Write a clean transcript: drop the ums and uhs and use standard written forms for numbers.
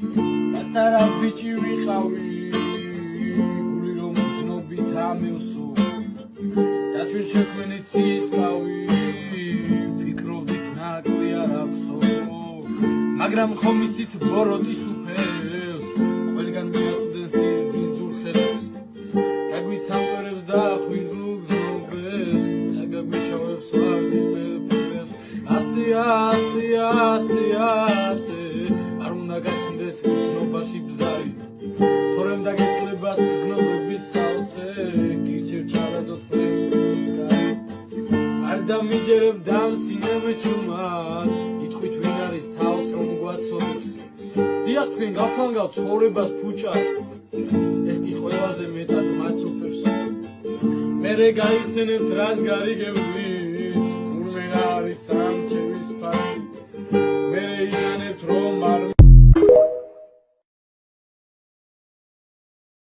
პატარა ბიჭი ვიყავი გული რომ გნობით ამილსო და ჩვენ შექმნით სისკავი ფიქრობდით ნაკლი არ აქვსო მაგრამ ხომ იცით ბოროტის უფელს ყველგან მიახვდნენ სის ბინძურ ხელებს გაგვით სამყარებს და ხვინძლულ გზნობებს და გაგვიჩავებს ვარდის მელფებს ასე არ უნდა გაჩნდეს გზნობაში ბზარი თორემ დაგესწრებათ გზნობებით სავსე გირჩევ ჩარადოთ ყველგან არ დამიჯერებ დამსინებ ჩუმად ითხვით ვინ არის თავს რომ გვაცოდებს დიახ თქვენ გაფანგავთ ცხოვრებას ფუჭად ეს კი ყველაზე მეტად მაცუპებს მერე გაიხსენებთ რაც გარიგებდი